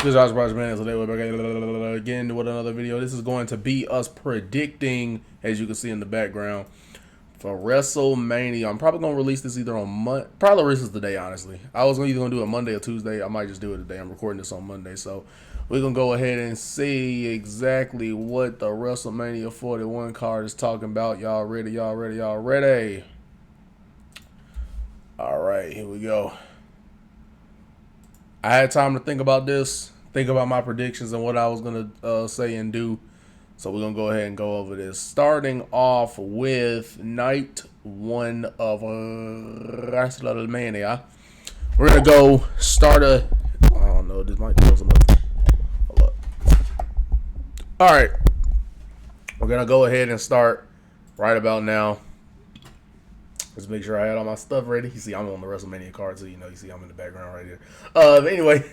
This is Josh Project Man. Today we're back again with another video. This is going to be us predicting, as you can see in the background, for WrestleMania. I'm probably gonna release this either on Monday. Probably release this today, honestly. I was either gonna do it Monday or Tuesday. I might just do it today. I'm recording this on Monday, so we're gonna go ahead and see exactly what the WrestleMania 41 card is talking about. Y'all ready? Y'all ready? Y'all ready? All right, here we go. I had time to think about this, think about my predictions and what I was going to say and do. So we're going to go ahead and go over this. Starting off with night one of WrestleMania. We're going to go start a... I don't know, this might close enough. Hold up. All right. We're going to go ahead and start right about now. Let's make sure I had all my stuff ready. You see, I'm on the WrestleMania card, so you see I'm in the background right here. But anyway,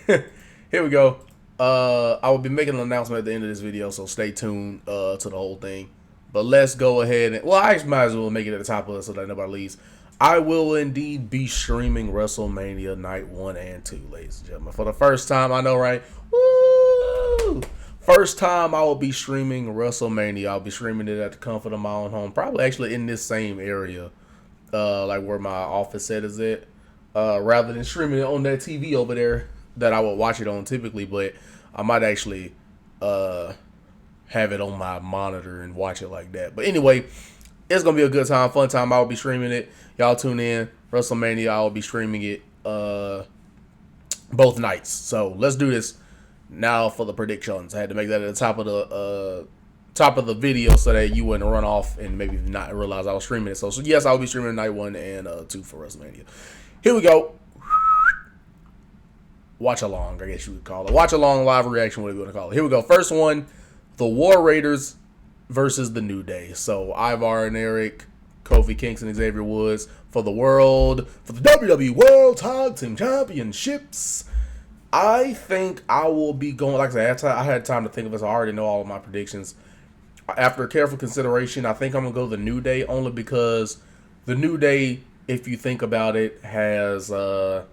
here we go. I will be making an announcement at the end of this video, so stay tuned to the whole thing. But let's go ahead and, well, I might as well make it at the top of it so that nobody leaves. I will indeed be streaming WrestleMania night 1 and 2, ladies and gentlemen. For the first time, I know, right? Woo! First time I will be streaming WrestleMania. I'll be streaming it at the comfort of my own home, probably actually in this same area. Like where my office set is at, rather than streaming it on that TV over there that I would watch it on typically, but I might actually have it on my monitor and watch it like that. But anyway, it's gonna be a good time, fun time. I will be streaming it. Y'all tune in. WrestleMania, I will be streaming it both nights. So let's do this now for the predictions. I had to make that at the top of the video so that you wouldn't run off and maybe not realize I was streaming it. So yes, I'll be streaming night 1 and 2 for WrestleMania. Here we go. Watch along, I guess you would call it. Watch along, live reaction, whatever you want to call it. Here we go. First one, the War Raiders versus the New Day. So Ivar and Eric, Kofi Kingston, Xavier Woods for the WWE World Tag Team Championships. I think I will be going, like I said, I had time to think of this. I already know all of my predictions. After careful consideration, I think I'm going to go the New Day, only because the New Day, if you think about it, has the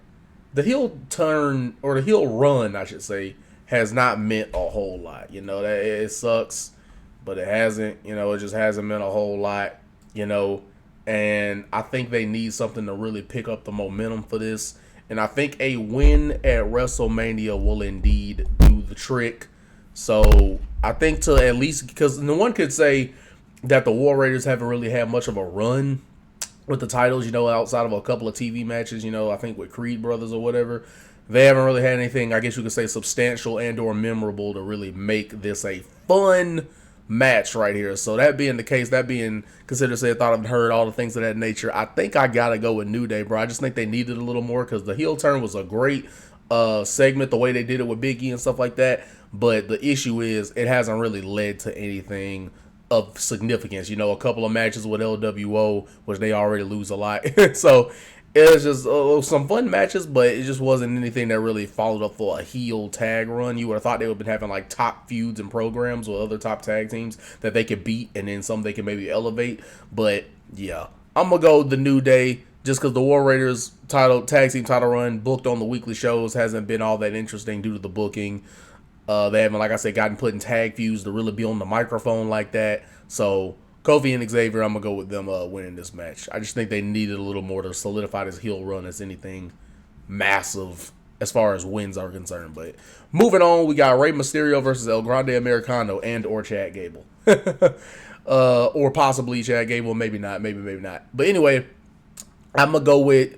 heel turn, or the heel run, I should say, has not meant a whole lot. You know, that it sucks, but it hasn't, it just hasn't meant a whole lot, and I think they need something to really pick up the momentum for this. And I think a win at WrestleMania will indeed do the trick. So I think to at least, because no one could say that the War Raiders haven't really had much of a run with the titles, outside of a couple of TV matches, I think with Creed Brothers or whatever. They haven't really had anything, I guess you could say, substantial and or memorable to really make this a fun match right here. So that being the case, that being considered, say, thought I've heard all the things of that nature, I think I gotta go with New Day, bro. I just think they needed a little more, because the heel turn was a great segment, the way they did it with Big E and stuff like that. But the issue is it hasn't really led to anything of significance. A couple of matches with LWO, which they already lose a lot. So it was just some fun matches, but it just wasn't anything that really followed up for a heel tag run. You would have thought they would have been having like top feuds and programs with other top tag teams that they could beat, and then some they can maybe elevate. But yeah, I'm going to go the New Day, just because the War Raiders tag team title run booked on the weekly shows hasn't been all that interesting due to the booking. They haven't, like I said, gotten put in tag feuds to really be on the microphone like that. So Kofi and Xavier, I'm going to go with them winning this match. I just think they needed a little more to solidify this heel run as anything massive as far as wins are concerned. But moving on, we got Rey Mysterio versus El Grande Americano and or Chad Gable. Or possibly Chad Gable, maybe not, maybe not. But anyway, I'm going to go with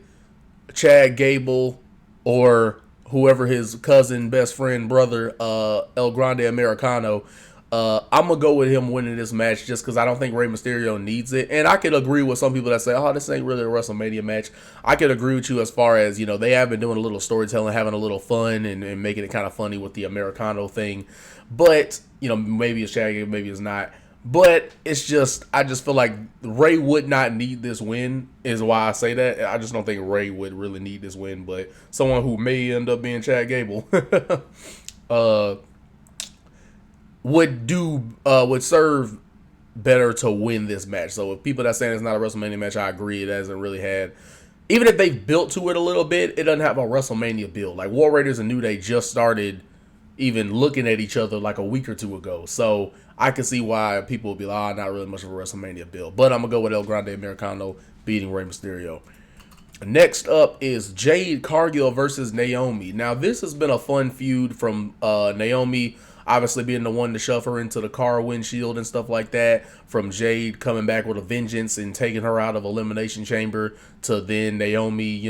Chad Gable or whoever his cousin, best friend, brother, El Grande Americano. I'm going to go with him winning this match just because I don't think Rey Mysterio needs it. And I could agree with some people that say, oh, this ain't really a WrestleMania match. I could agree with you as far as, they have been doing a little storytelling, having a little fun, and making it kind of funny with the Americano thing. But, maybe it's Chad Gable, maybe it's not. But it's just, I just feel like Ray would not need this win, is why I say that. I just don't think Ray would really need this win, but someone who may end up being Chad Gable would serve better to win this match. So if people that saying it's not a WrestleMania match, I agree. It hasn't really had, even if they've built to it a little bit, it doesn't have a WrestleMania build. Like War Raiders and New Day just started even looking at each other like a week or two ago. So I can see why people will be like, not really much of a WrestleMania build. But I'm going to go with El Grande Americano beating Rey Mysterio. Next up is Jade Cargill versus Naomi. Now, this has been a fun feud from Naomi obviously being the one to shove her into the car windshield and stuff like that, from Jade coming back with a vengeance and taking her out of Elimination Chamber, to then Naomi,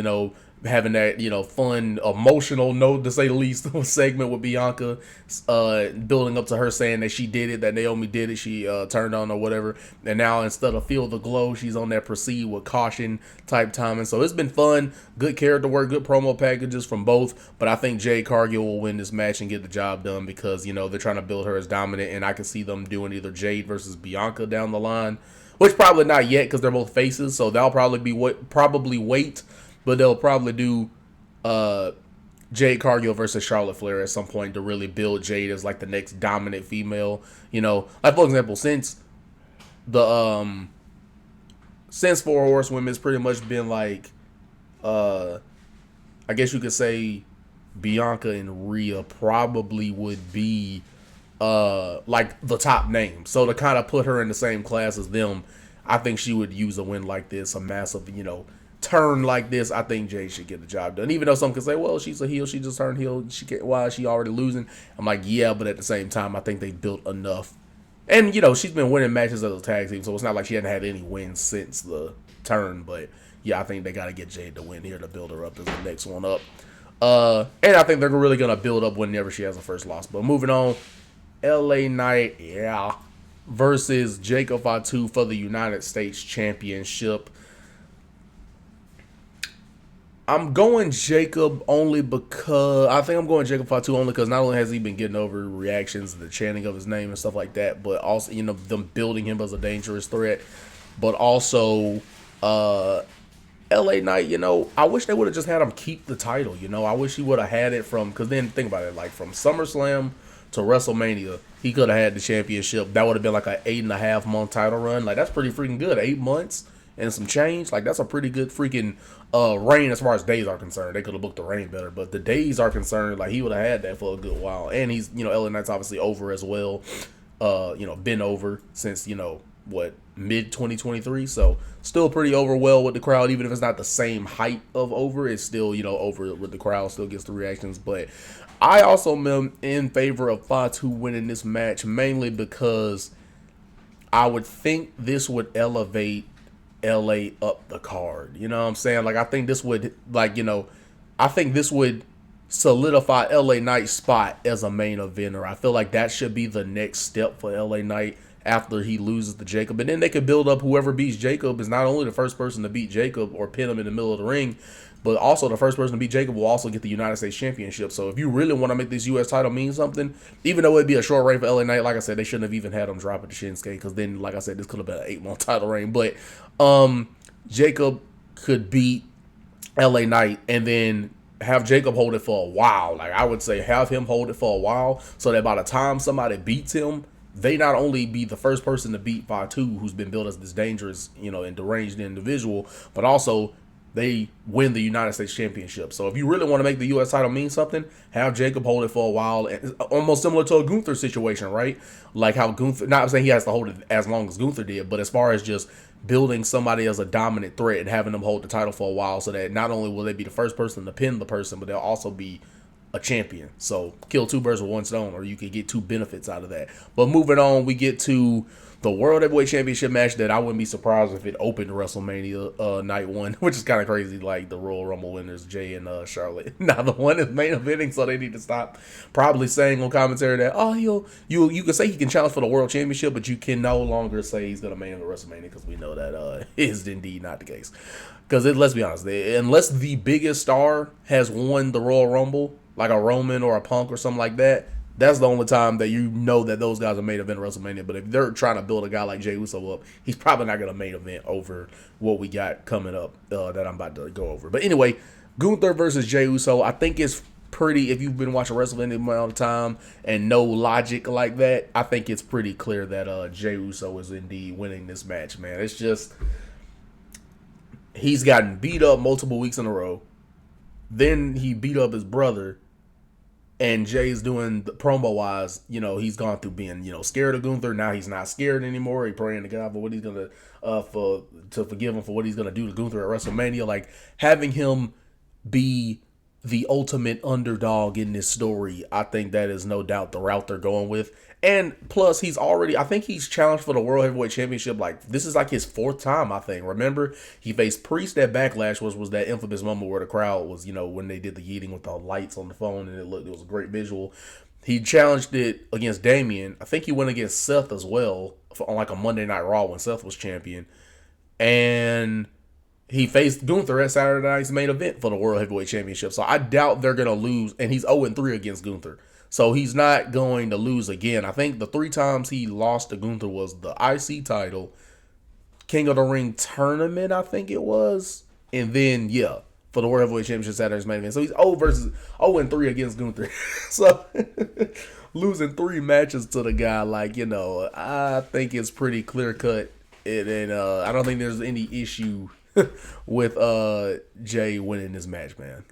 having that, fun, emotional note, to say the least, segment with Bianca, building up to her saying that she did it, that Naomi did it, she turned on or whatever, and now instead of feel the glow, she's on that proceed with caution type timing. So it's been fun, good character work, good promo packages from both, but I think Jade Cargill will win this match and get the job done because, they're trying to build her as dominant, and I can see them doing either Jade versus Bianca down the line, which probably not yet because they're both faces, so they'll probably wait, but they'll probably do Jade Cargill versus Charlotte Flair at some point to really build Jade as like the next dominant female. Like for example, since Four Horsewomen has pretty much been like, I guess you could say Bianca and Rhea probably would be like the top name. So to kind of put her in the same class as them, I think she would use a win like this, a massive, turn like this. I think Jade should get the job done. Even though some could say, well, she's a heel, she just turned heel, why is she already losing? I'm like, yeah, but at the same time, I think they built enough. And, she's been winning matches as a tag team, so it's not like she hadn't had any wins since the turn. But, yeah, I think they got to get Jade to win here to build her up as the next one up. And I think they're really going to build up whenever she has a first loss. But moving on, LA Knight, versus Jacob Fatu for the United States Championship. I'm going Jacob only because not only has he been getting over reactions and the chanting of his name and stuff like that, but also, them building him as a dangerous threat. But also, LA Knight, I wish they would have just had him keep the title. I wish he would have had it because then think about it, like from SummerSlam to WrestleMania, he could have had the championship. That would have been like an 8.5 month title run. Like, that's pretty freaking good. 8 months and some change. Like, that's a pretty good freaking reign as far as days are concerned. They could have booked the reign better, but the days are concerned, like, he would have had that for a good while. And he's, LA Knight's obviously over as well. Been over since, mid 2023. So still pretty over well with the crowd, even if it's not the same height of over. It's still, over with the crowd, still gets the reactions. But I also am in favor of Fatu winning this match, mainly because I would think this would elevate LA up the card. You know what I'm saying? Like, I think this would, solidify LA Knight's spot as a main eventer. I feel like that should be the next step for LA Knight after he loses to Jacob. And then they could build up whoever beats Jacob is not only the first person to beat Jacob or pin him in the middle of the ring, but also the first person to beat Jacob will also get the United States Championship. So if you really want to make this U.S. title mean something, even though it'd be a short reign for LA Knight, like I said, they shouldn't have even had him drop it to Shinsuke, because then, like I said, this could have been an 8-month title reign. But Jacob could beat LA Knight and then have Jacob hold it for a while. Like, I would say have him hold it for a while so that by the time somebody beats him, they not only be the first person to beat Fatu, who's been built as this dangerous, and deranged individual, but also they win the United States Championship. So if you really want to make the U.S. title mean something, have Jacob hold it for a while. And almost similar to a Gunther situation, right? Like how Gunther, not saying he has to hold it as long as Gunther did, but as far as just building somebody as a dominant threat and having them hold the title for a while so that not only will they be the first person to pin the person, but they'll also be a champion. So kill two birds with one stone, or you can get two benefits out of that. But moving on, we get to the World Heavyweight Championship match that I wouldn't be surprised if it opened WrestleMania night one, which is kind of crazy, like the Royal Rumble winners, Jay and Charlotte. Now the one is main eventing, so they need to stop probably saying on commentary that, you can say he can challenge for the World Championship, but you can no longer say he's going to main event WrestleMania, because we know that is indeed not the case. Because let's be honest, unless the biggest star has won the Royal Rumble, like a Roman or a Punk or something like that, that's the only time that that those guys are main event WrestleMania. But if they're trying to build a guy like Jey Uso up, he's probably not going to main event over what we got coming up that I'm about to go over. But anyway, Gunther versus Jey Uso, I think it's pretty, if you've been watching WrestleMania all the time and no logic like that, I think it's pretty clear that Jey Uso is indeed winning this match, man. It's just, he's gotten beat up multiple weeks in a row. Then he beat up his brother. And Jay's doing the promo wise, he's gone through being, scared of Gunther. Now he's not scared anymore. He praying to God for what he's gonna to forgive him for what he's gonna do to Gunther at WrestleMania. Like having him be the ultimate underdog in this story, I think that is no doubt the route they're going with. And plus, I think he's challenged for the World Heavyweight Championship. Like, this is like his fourth time, I think. Remember, he faced Priest at Backlash, which was that infamous moment where the crowd was, when they did the yeeting with the lights on the phone and it was a great visual. He challenged it against Damian. I think he went against Seth as well on like a Monday Night Raw when Seth was champion. And he faced Gunther at Saturday Night's main event for the World Heavyweight Championship. So I doubt they're going to lose. And he's 0-3 against Gunther. So he's not going to lose again. I think the 3 times he lost to Gunther was the IC title, King of the Ring tournament, I think it was. And then, for the World Heavyweight Championship Saturday's main event. So he's 0-3 against Gunther. So losing 3 matches to the guy, I think it's pretty clear cut. And I don't think there's any issue with Jay winning this match, man.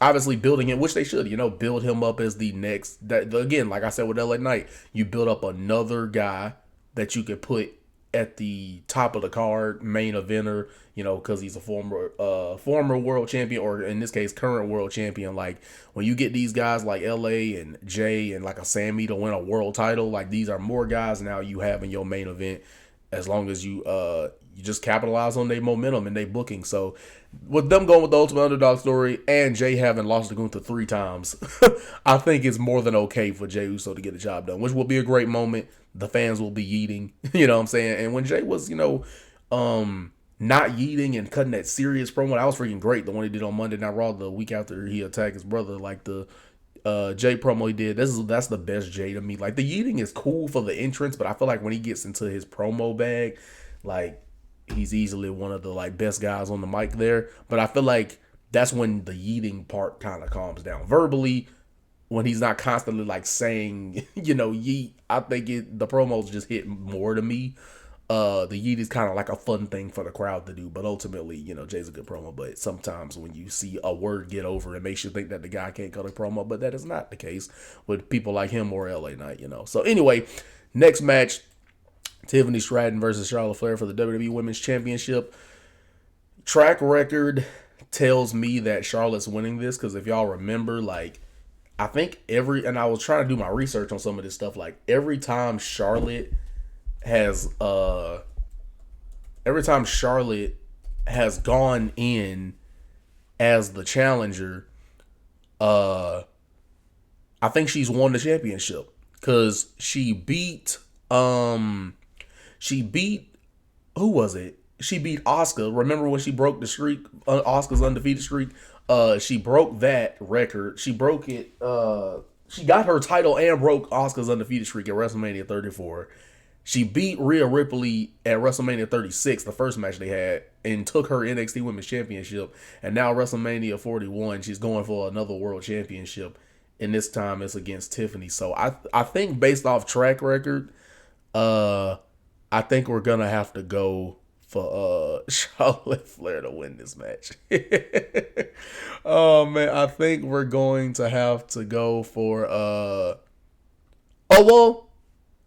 Obviously building him, which they should, build him up as the next. Again, like I said with LA Knight, you build up another guy that you could put at the top of the card, main eventer, because he's a former world champion, or in this case, current world champion. Like when you get these guys like LA and Jay and like a Sammy to win a world title, like these are more guys now you have in your main event, as long as you just capitalize on their momentum and their booking. So with them going with the ultimate underdog story and Jay having lost to Gunther 3 times, I think it's more than okay for Jey Uso to get the job done, which will be a great moment. The fans will be yeeting, you know what I'm saying? And when Jay was, not yeeting and cutting that serious promo, that was freaking great. The one he did on Monday Night Raw the week after he attacked his brother, like the Jay promo he did, that's the best Jay to me. Like the yeeting is cool for the entrance, but I feel like when he gets into his promo bag, like he's easily one of the best guys on the mic there. But I feel like that's when the yeeting part kind of calms down. Verbally, when he's not constantly saying, yeet, I think the promos just hit more to me. The yeet is kind of like a fun thing for the crowd to do, but ultimately, Jay's a good promo. But sometimes when you see a word get over, it makes you think that the guy can't cut a promo, but that is not the case with people like him or LA Knight, So anyway, next match, Tiffany Stratton versus Charlotte Flair for the WWE Women's Championship. Track record tells me that Charlotte's winning this, because if y'all remember, I think and I was trying to do my research on some of this stuff, every time Charlotte has gone in as the challenger, I think she's won the championship, because she beat who was it? She beat Asuka. Remember when she broke the streak, Asuka's undefeated streak? She broke that record. She broke it. She got her title and broke Asuka's undefeated streak at WrestleMania 34. She beat Rhea Ripley at WrestleMania 36, the first match they had, and took her NXT Women's Championship. And now WrestleMania 41, she's going for another World Championship, and this time it's against Tiffany. So I think based off track record, I think we're gonna have to go for Charlotte Flair to win this match. Oh man, I think we're going to have to go for well,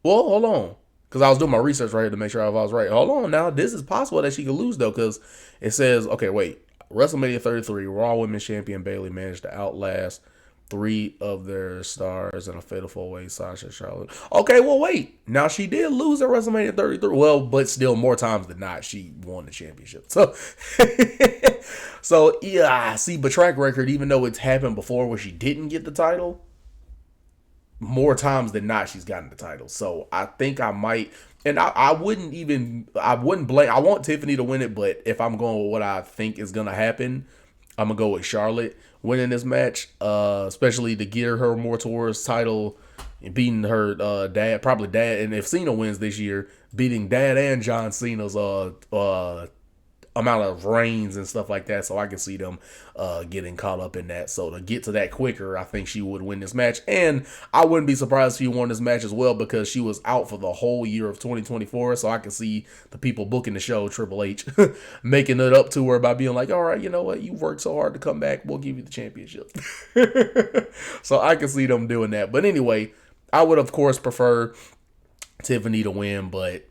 hold on. Because I was doing my research right here to make sure I was right. Hold on now. This is possible that she could lose, though, because it says, okay, wait. WrestleMania 33, Raw Women's Champion Bayley managed to outlast 3 of their stars in a fatal 4-way, Sasha, Charlotte. Okay, well, wait. Now, she did lose at WrestleMania 33. Well, but still, more times than not, she won the championship. So, yeah, see, but track record, even though it's happened before where she didn't get the title, more times than not, she's gotten the title. So I think I might, and I wouldn't blame, I want Tiffany to win it, but if I'm going with what I think is going to happen, I'm going to go with Charlotte winning this match, especially to gear her more towards title and beating her dad, probably dad, and if Cena wins this year, beating dad and John Cena's amount of reigns and stuff like that. So I can see them getting caught up in that. So to get to that quicker, I think she would win this match. And I wouldn't be surprised if she won this match as well, because she was out for the whole year of 2024. So I can see the people booking the show, Triple H, making it up to her by being like, all right, you know what? You worked so hard to come back. We'll give you the championship. So I can see them doing that. But anyway, I would, of course, prefer Tiffany to win, but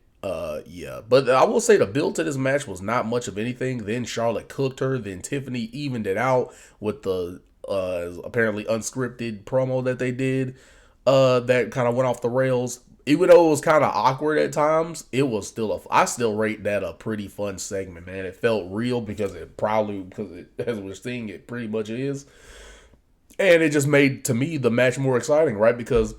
yeah. But I will say the build to this match was not much of anything. Then Charlotte cooked her. Then Tiffany evened it out with the apparently unscripted promo that they did that kind of went off the rails. Even though it was kind of awkward at times, it was still I still rate that a pretty fun segment, man. It felt real because as we're seeing, it pretty much is. And it just made, to me, the match more exciting, right? Because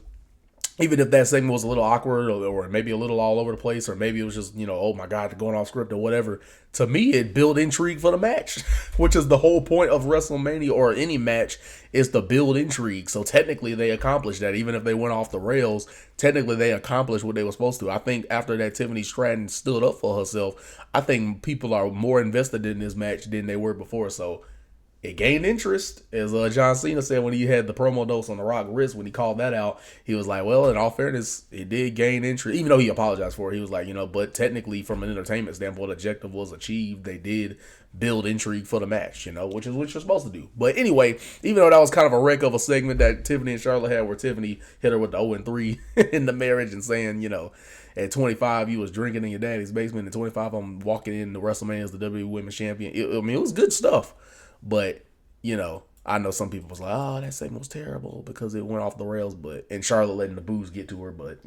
even if that segment was a little awkward or maybe a little all over the place, or maybe it was just, oh my God, going off script or whatever, to me, it built intrigue for the match, which is the whole point of WrestleMania or any match, is to build intrigue. So technically they accomplished that. Even if they went off the rails, technically they accomplished what they were supposed to. I think after that Tiffany Stratton stood up for herself, I think people are more invested in this match than they were before. So it gained interest, as John Cena said when he had the promo notes on the Rock wrist. When he called that out, he was like, well, in all fairness, it did gain interest, even though he apologized for it. He was like, but technically from an entertainment standpoint, the objective was achieved. They did build intrigue for the match, which is what you're supposed to do. But anyway, even though that was kind of a wreck of a segment that Tiffany and Charlotte had, where Tiffany hit her with the 0-3 in the marriage and saying, at 25, you was drinking in your daddy's basement. At 25, I'm walking in the WrestleMania as the WWE Women's Champion. It was good stuff. But, I know some people was like, oh, that segment was terrible because it went off the rails. And Charlotte letting the booze get to her. But,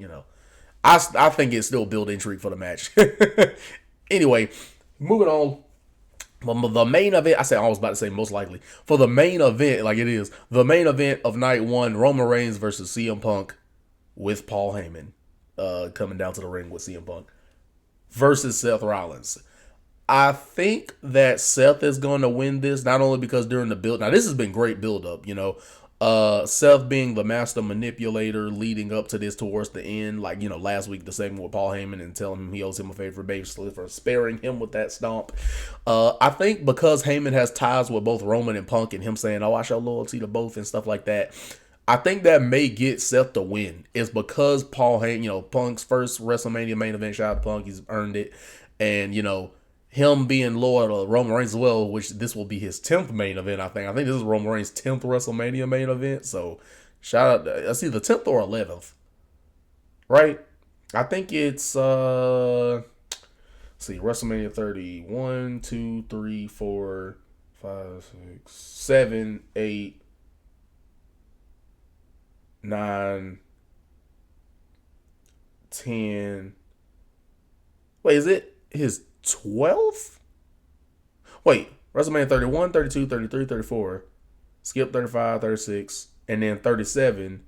I think it still built intrigue for the match. Anyway, moving on. The main event, I was about to say most likely. For the main event, like it is, the main event of night one, Roman Reigns versus CM Punk with Paul Heyman coming down to the ring with CM Punk versus Seth Rollins. I think that Seth is going to win this, not only because during the build, now this has been great build up, Seth being the master manipulator leading up to this towards the end, like, last week, the segment with Paul Heyman and telling him he owes him a favor basically for sparing him with that stomp. I think because Heyman has ties with both Roman and Punk, and him saying, oh, I show loyalty to both and stuff like that, I think that may get Seth to win. It's because Paul Heyman, Punk's first WrestleMania main event, shout out to Punk, he's earned it. And, him being loyal to Roman Reigns as well, which this will be his 10th main event, I think. I think this is Roman Reigns' 10th WrestleMania main event. So, shout out. Let's see, the 10th or 11th. Right? I think it's, let's see, WrestleMania 30. 1, 2, 3, 4, 5, 6, 7, 8, 9, 10. Wait, is it his 12th? Wait, WrestleMania 31, 32, 33, 34, skip 35, 36, and then 37,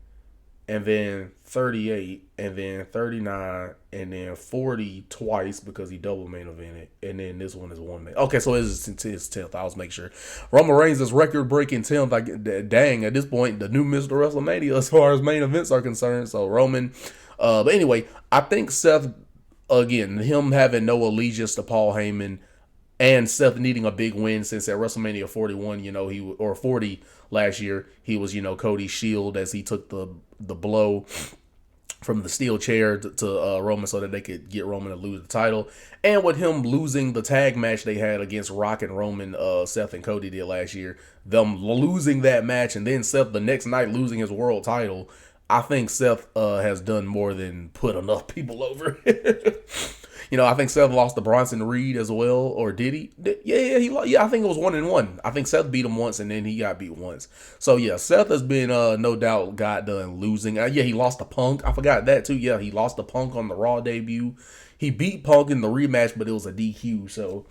and then 38, and then 39, and then 40 twice because he double main evented, and then this one is one main. Okay, so it's his 10th. I was making sure. Roman Reigns is record-breaking 10th. Dang, at this point, the new Mr. WrestleMania as far as main events are concerned. So Roman, but anyway, I think Seth, again, him having no allegiance to Paul Heyman, and Seth needing a big win since at WrestleMania 41, or 40 last year, he was, Cody's shield as he took the blow from the steel chair to Roman so that they could get Roman to lose the title. And with him losing the tag match they had against Rock and Roman, Seth and Cody did last year, them losing that match and then Seth the next night losing his world title, I think Seth has done more than put enough people over. I think Seth lost to Bronson Reed as well, or did he? Yeah, I think it was 1-1. I think Seth beat him once, and then he got beat once. So yeah, Seth has been no doubt got done losing. He lost to Punk. I forgot that too. Yeah, he lost to Punk on the Raw debut. He beat Punk in the rematch, but it was a DQ. So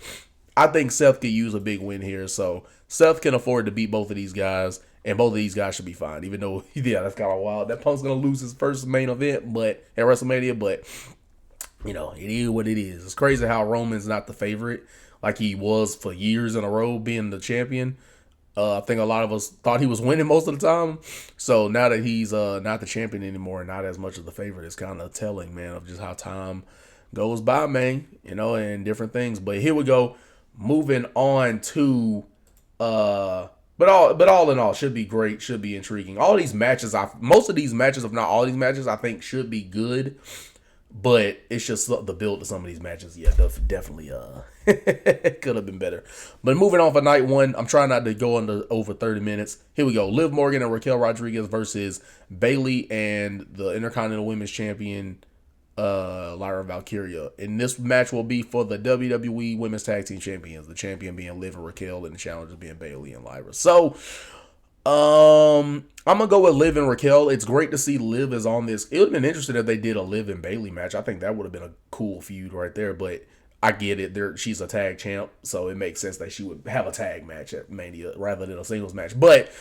I think Seth could use a big win here. So Seth can afford to beat both of these guys. And both of these guys should be fine, even though, yeah, that's kind of wild. That Punk's going to lose his first main event at WrestleMania, but, it is what it is. It's crazy how Roman's not the favorite like he was for years in a row being the champion. I think a lot of us thought he was winning most of the time. So now that he's not the champion anymore and not as much of the favorite, it's kind of telling, man, of just how time goes by, man, and different things. But here we go. moving on to but all in all, should be great, should be intriguing. All these matches, most of these matches, if not all these matches, I think should be good. But it's just the build to some of these matches. Yeah, definitely could have been better. But moving on for night one, I'm trying not to go into over 30 minutes. Here we go. Liv Morgan and Raquel Rodriguez versus Bayley and the Intercontinental Women's Champion Lyra Valkyria. And this match will be for the WWE Women's Tag Team Champions. The champion being Liv and Raquel, and the challengers being Bayley and Lyra. So I'm gonna go with Liv and Raquel. It's great to see Liv is on this. It would have been interesting if they did a Liv and Bayley match. I think that would have been a cool feud right there. But I get it. She's a tag champ, so it makes sense that she would have a tag match at Mania rather than a singles match. But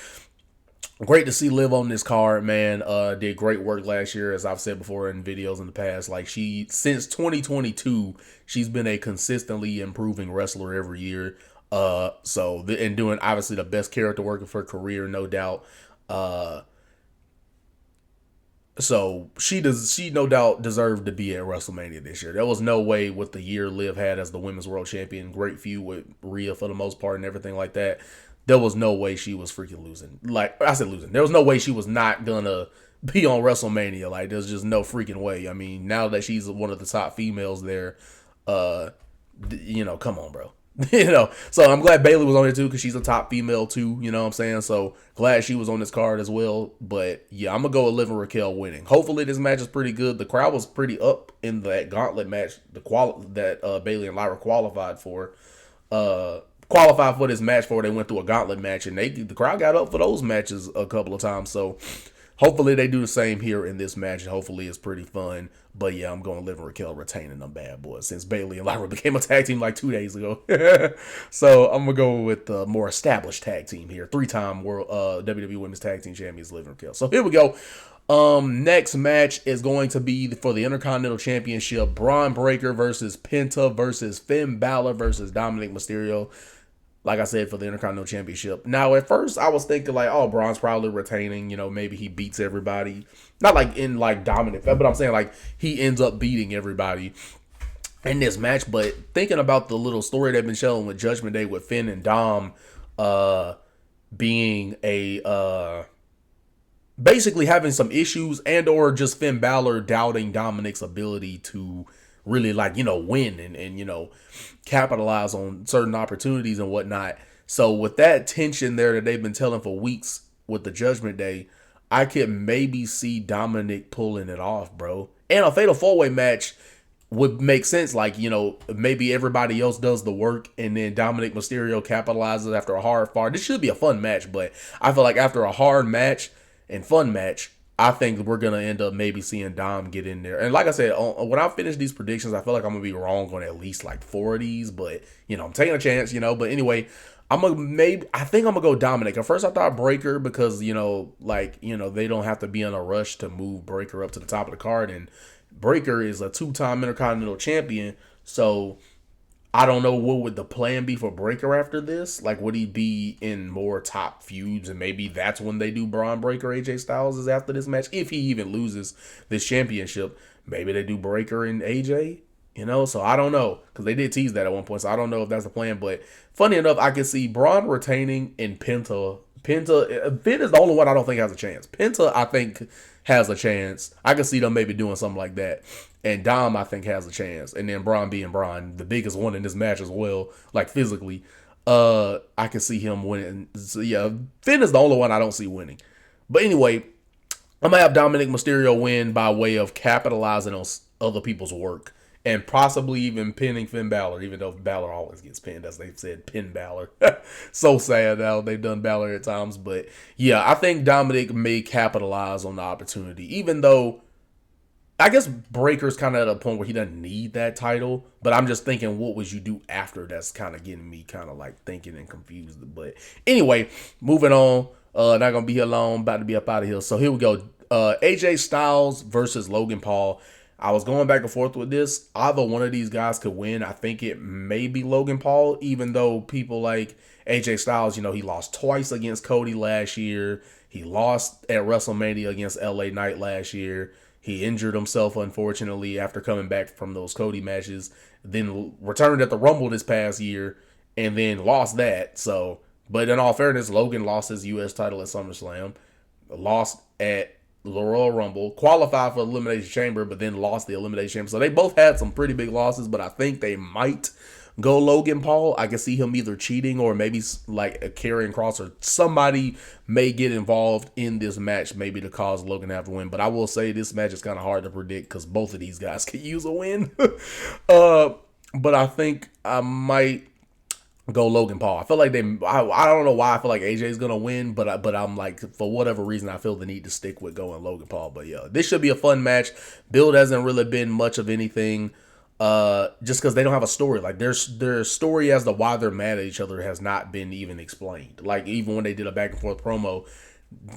great to see Liv on this card, man. Did great work last year, as I've said before in videos in the past. Like, since 2022, she's been a consistently improving wrestler every year. And doing obviously the best character work of her career, no doubt. So she no doubt deserved to be at WrestleMania this year. There was no way with the year Liv had as the women's world champion, great feud with Rhea for the most part and everything like that. There was no way she was freaking losing. Like I said, losing. There was no way she was not gonna be on WrestleMania. Like, there's just no freaking way. I mean, now that she's one of the top females there, come on, bro. So I'm glad Bayley was on it too, because she's a top female too, you know what I'm saying? So glad she was on this card as well. But yeah, I'm gonna go with Liv and Raquel winning. Hopefully this match is pretty good. The crowd was pretty up in that gauntlet match, that Bayley and Lyra qualified for this match before they went through a gauntlet match, and the crowd got up for those matches a couple of times. So hopefully they do the same here in this match, and hopefully it's pretty fun. But yeah, I'm going to Liv and Raquel retaining them bad boys, since Bayley and Lyra became a tag team like 2 days ago. So I'm going to go with the more established tag team here. 3-time world WWE Women's Tag Team Champions, Liv and Raquel. So here we go. Next match is going to be for the Intercontinental Championship. Braun Breaker versus Penta versus Finn Balor versus Dominic Mysterio. Like I said, for the Intercontinental Championship. Now, at first, I was thinking like, oh, Braun's probably retaining. Maybe he beats everybody. Not like in like dominant, but I'm saying like he ends up beating everybody in this match. But thinking about the little story they've been showing with Judgment Day with Finn and Dom being basically having some issues, and or just Finn Balor doubting Dominic's ability to really win and capitalize on certain opportunities and whatnot. So with that tension there that they've been telling for weeks with the Judgment Day, I could maybe see Dominic pulling it off, bro. And a fatal 4-way match would make sense. Like, maybe everybody else does the work and then Dominic Mysterio capitalizes after a hard fought. This should be a fun match, but I feel like after a hard match and fun match, I think we're going to end up maybe seeing Dom get in there. And like I said, when I finish these predictions, I feel like I'm going to be wrong on at least like 4 of these. But, I'm taking a chance, But anyway, I think I'm going to go Dominic. At first I thought Breaker because, they don't have to be in a rush to move Breaker up to the top of the card. And Breaker is a 2-time Intercontinental Champion. So I don't know what would the plan be for Breaker after this. Like, would he be in more top feuds, and maybe that's when they do Braun Breaker AJ Styles is after this match, if he even loses this championship. Maybe they do Breaker and AJ, so I don't know, because they did tease that at one point, so I don't know if that's the plan. But funny enough, I can see Braun retaining and Finn is the only one I don't think has a chance. Penta, I think, has a chance. I can see them maybe doing something like that. And Dom, I think, has a chance. And then Braun being Braun, the biggest one in this match as well, like physically, I can see him winning. So yeah, Finn is the only one I don't see winning. But anyway, I'm going to have Dominic Mysterio win by way of capitalizing on other people's work. And possibly even pinning Finn Balor, even though Balor always gets pinned, as they've said, pin Balor. So sad how they've done Balor at times. But yeah, I think Dominic may capitalize on the opportunity, even though I guess Breaker's kind of at a point where he doesn't need that title. But I'm just thinking, what would you do after? That's kind of getting me kind of like thinking and confused. But anyway, moving on. Not going to be here long, about to be up out of here. So here we go. AJ Styles versus Logan Paul. I was going back and forth with this. Either one of these guys could win. I think it may be Logan Paul, even though people like AJ Styles, he lost twice against Cody last year. He lost at WrestleMania against LA Knight last year. He injured himself, unfortunately, after coming back from those Cody matches. Then returned at the Rumble this past year and then lost that. So, but in all fairness, Logan lost his U.S. title at SummerSlam, lost at the Royal Rumble, qualified for Elimination Chamber, but then lost the Elimination Chamber. So they both had some pretty big losses, but I think they might go Logan Paul. I can see him either cheating or maybe like a Karrion Kross or somebody may get involved in this match, maybe to cause Logan to have to win. But I will say this match is kind of hard to predict because both of these guys could use a win. But I think I might go Logan Paul. I feel like I don't know why I feel like AJ is gonna win, but I'm like, for whatever reason I feel the need to stick with going Logan Paul. But yeah, this should be a fun match. Build hasn't really been much of anything. Just because they don't have a story. Like their story as to why they're mad at each other has not been even explained. Like even when they did a back and forth promo,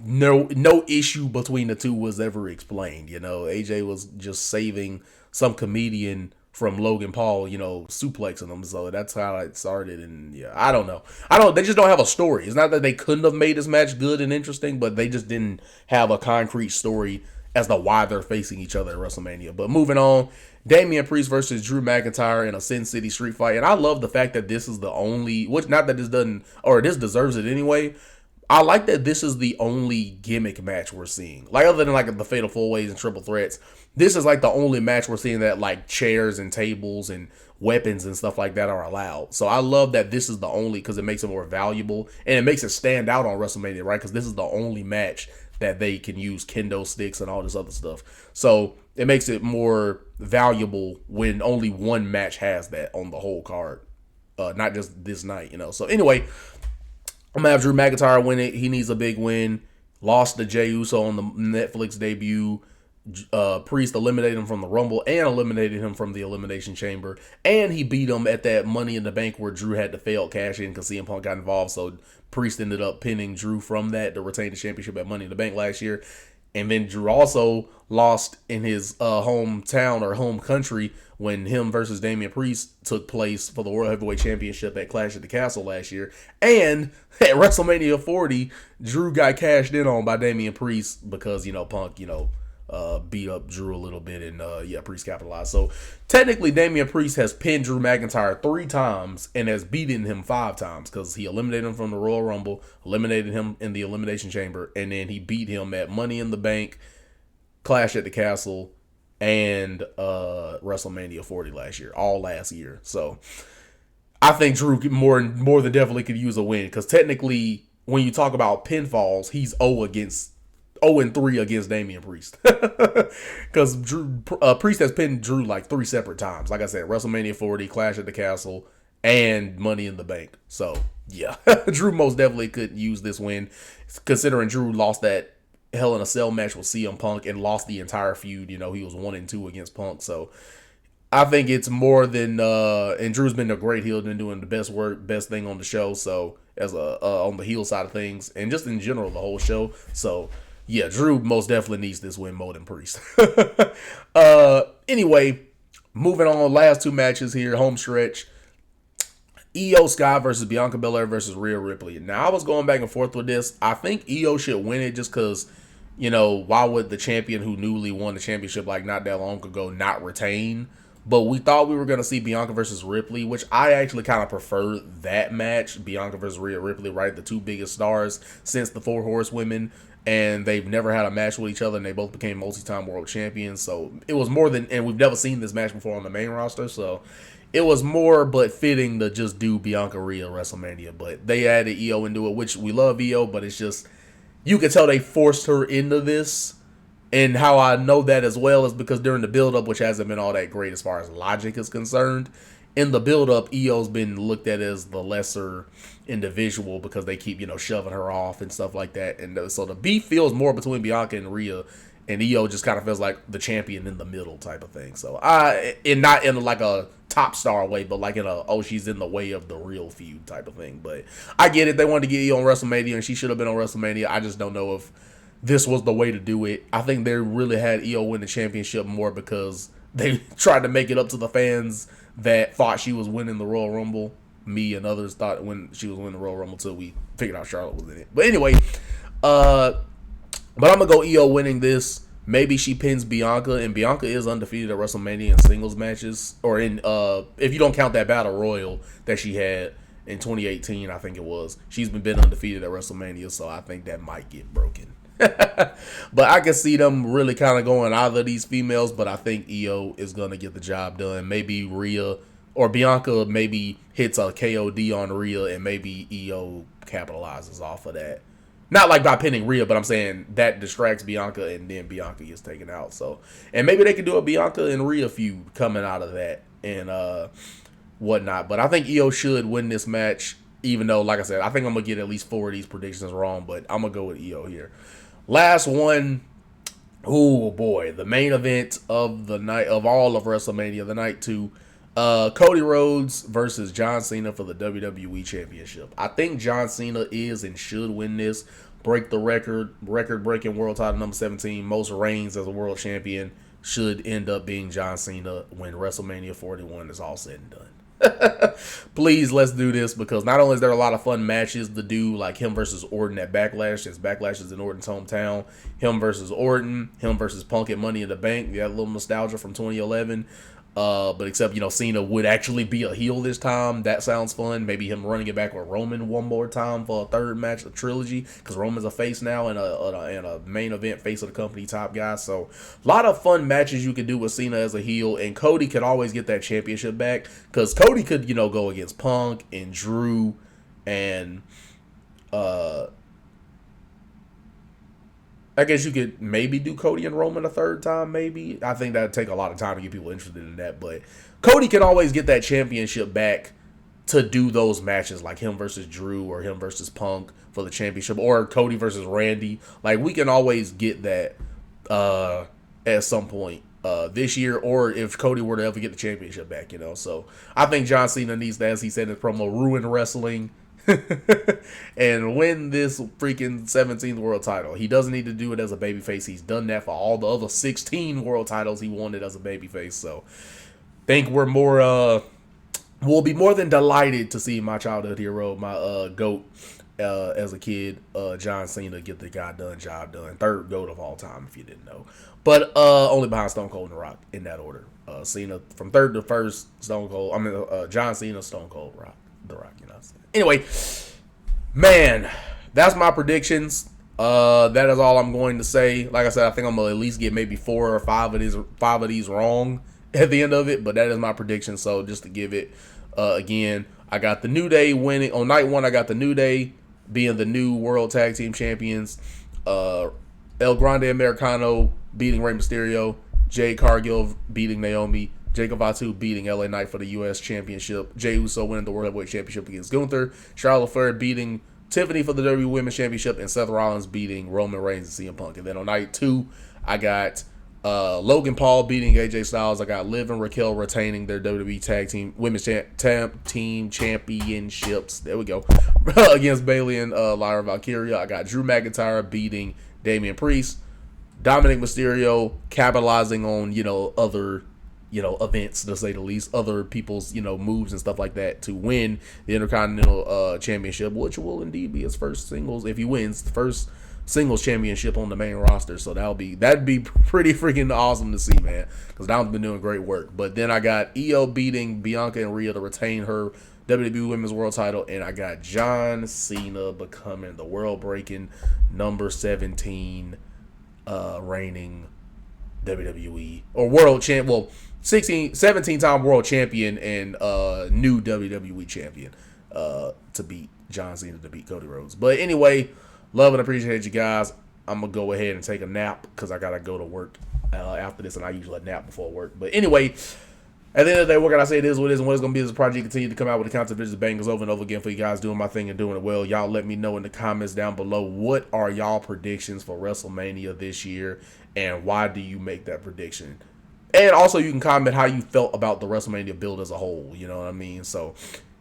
no issue between the two was ever explained. You know, AJ was just saving some comedian from Logan Paul, suplexing him. So that's how it started. And yeah, I don't know. They just don't have a story. It's not that they couldn't have made this match good and interesting, but they just didn't have a concrete story as to why they're facing each other at WrestleMania. But moving on, Damian Priest versus Drew McIntyre in a Sin City street fight. And I love the fact that this is the only, which not that this doesn't, or this deserves it anyway. I like that this is the only gimmick match we're seeing. Like other than like the Fatal 4-Ways and Triple Threats, this is like the only match we're seeing that like chairs and tables and weapons and stuff like that are allowed. So I love that this is the only, because it makes it more valuable and it makes it stand out on WrestleMania, right? Because this is the only match that they can use kendo sticks and all this other stuff. So it makes it more valuable when only one match has that on the whole card, not just this night, So anyway, I'm gonna have Drew McIntyre win it. He needs a big win. Lost to Jey Uso on the Netflix debut. Priest eliminated him from the Rumble and eliminated him from the Elimination Chamber, and he beat him at that Money in the Bank where Drew had to fail cash in because CM Punk got involved. So Priest ended up pinning Drew from that to retain the championship at Money in the Bank last year. And then Drew also lost in his hometown or home country when him versus Damian Priest took place for the World Heavyweight Championship at Clash at the Castle last year. And at WrestleMania 40, Drew got cashed in on by Damian Priest because, Punk, beat up Drew a little bit and Priest capitalized. So technically Damian Priest has pinned Drew McIntyre 3 times and has beaten him 5 times because he eliminated him from the Royal Rumble, eliminated him in the Elimination Chamber, and then he beat him at Money in the Bank, Clash at the Castle, and WrestleMania 40 last year, all last year. So I think Drew more than definitely could use a win because technically when you talk about pinfalls, he's 0-3 against Damian Priest. Because Priest has pinned Drew like 3 separate times. Like I said, WrestleMania 40, Clash at the Castle, and Money in the Bank. So, yeah. Drew most definitely could use this win. Considering Drew lost that Hell in a Cell match with CM Punk and lost the entire feud. He was 1-2 against Punk. So, I think it's more than... and Drew's been a great heel, been doing the best thing on the show. So, as on the heel side of things. And just in general, the whole show. So... yeah, Drew most definitely needs this win more than Priest. Anyway, moving on, last 2 matches here, home stretch. Io Sky versus Bianca Belair versus Rhea Ripley. Now, I was going back and forth with this. I think Io should win it just because, why would the champion who newly won the championship like not that long ago not retain? But we thought we were going to see Bianca versus Ripley, which I actually kind of prefer that match. Bianca versus Rhea Ripley, right? The 2 biggest stars since the 4 Horsewomen. And they've never had a match with each other, and they both became multi-time world champions. So it was more than, and we've never seen this match before on the main roster. So it was more but fitting to just do Bianca Rhea WrestleMania. But they added Io into it, which we love Io, but it's just, you can tell they forced her into this. And how I know that as well is because during the build-up, which hasn't been all that great as far as logic is concerned, in the build-up, Io's been looked at as the lesser individual because they keep, shoving her off and stuff like that. And so the beef feels more between Bianca and Rhea, and Io just kind of feels like the champion in the middle type of thing. So not in like a top star way, but like in she's in the way of the real feud type of thing. But I get it. They wanted to get Io on WrestleMania, and she should have been on WrestleMania. I just don't know if this was the way to do it. I think they really had Io win the championship more because they tried to make it up to the fans that thought she was winning the Royal Rumble. Me and others thought when she was winning the Royal Rumble until we figured out Charlotte was in it. But anyway, but I'm going to go Io winning this. Maybe she pins Bianca, and Bianca is undefeated at WrestleMania in singles matches. Or in if you don't count that Battle Royal that she had in 2018, I think it was. She's been undefeated at WrestleMania, so I think that might get broken. But I can see them really kind of going either of these females, but I think Io is going to get the job done. Maybe Rhea or Bianca maybe hits a KOD on Rhea, and maybe Io capitalizes off of that. Not like by pinning Rhea, but I'm saying that distracts Bianca, and then Bianca gets taken out. So, and maybe they could do a Bianca and Rhea feud coming out of that and whatnot. But I think Io should win this match, even though, like I said, I think I'm going to get at least 4 of these predictions wrong, but I'm going to go with Io here. Last one. Oh, boy. The main event of the night, of all of WrestleMania, the night 2. Cody Rhodes versus John Cena for the WWE Championship. I think John Cena is and should win this. Break the record-breaking world title number 17. Most reigns as a world champion should end up being John Cena when WrestleMania 41 is all said and done. Please, let's do this, because not only is there a lot of fun matches to do, like him versus Orton at Backlash, since Backlash is in Orton's hometown, him versus Orton, him versus Punk at Money in the Bank. You got a little nostalgia from 2011. But except, Cena would actually be a heel this time. That sounds fun. Maybe him running it back with Roman one more time for a third match of trilogy, because Roman's a face now and a main event face of the company top guy. So a lot of fun matches you could do with Cena as a heel, and Cody could always get that championship back, because Cody could, go against Punk and Drew and I guess you could maybe do Cody and Roman a third time, maybe. I think that would take a lot of time to get people interested in that. But Cody can always get that championship back to do those matches, like him versus Drew or him versus Punk for the championship, or Cody versus Randy. Like, we can always get that at some point this year, or if Cody were to ever get the championship back, So I think John Cena needs to, as he said in his promo, ruin wrestling and win this freaking 17th world title. He doesn't need to do it as a babyface. He's done that for all the other 16 world titles he wanted as a babyface. So think we'll be more than delighted to see my childhood hero, my GOAT as a kid, John Cena, get the job done. Third GOAT of all time, if you didn't know. But only behind Stone Cold and The Rock, in that order. Cena from third to first, John Cena, Stone Cold, Rock, The Rock, Anyway, man, that's my predictions. That is all I'm going to say. Like I said, I think I'm gonna at least get maybe 4 or 5 of these wrong at the end of it. But that is my prediction. So just to give it again, I got the New Day winning on night 1. I got the New Day being the new World Tag Team Champions. El Grande Americano beating Rey Mysterio. Jade Cargill beating Naomi. Jacob Fatu beating LA Knight for the U.S. Championship. Jey Uso winning the World Heavyweight Championship against Gunther. Charlotte Flair beating Tiffany for the WWE Women's Championship. And Seth Rollins beating Roman Reigns and CM Punk. And then on night 2, I got Logan Paul beating AJ Styles. I got Liv and Raquel retaining their WWE Tag Team Women's Team Championships. There we go. Against Bayley and Lyra Valkyria. I got Drew McIntyre beating Damian Priest. Dominic Mysterio capitalizing on, other events, to say the least, other people's, moves and stuff like that, to win the Intercontinental Championship, which will indeed be his first singles, if he wins, the first singles championship on the main roster. So that'd be pretty freaking awesome to see, man, because Dom's been doing great work. But then I got Io beating Bianca and Rhea to retain her WWE Women's World title, and I got John Cena becoming the world-breaking number 17 reigning WWE or world champ, 17-time world champion and new WWE champion to beat John Cena, to beat Cody Rhodes. But anyway, love and appreciate you guys. I'm gonna go ahead and take a nap because I gotta go to work after this, and I usually nap before work. But anyway, at the end of the day, what can I say? It is what it is, and what it's going to be is this project continue to come out with the content videos bangers over and over again for you guys, doing my thing and doing it well. Y'all let me know in the comments down below, what are y'all predictions for WrestleMania this year, and why do you make that prediction? And also, you can comment how you felt about the WrestleMania build as a whole, you know what I mean? So,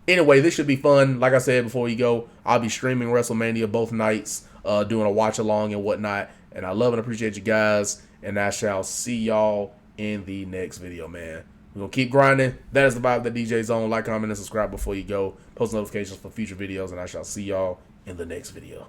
anyway, this should be fun. Like I said before you go, I'll be streaming WrestleMania both nights, doing a watch-along and whatnot, and I love and appreciate you guys, and I shall see y'all in the next video, man. We're going to keep grinding. That is the vibe that DJ's on. Like, comment, and subscribe before you go. Post notifications for future videos, and I shall see y'all in the next video.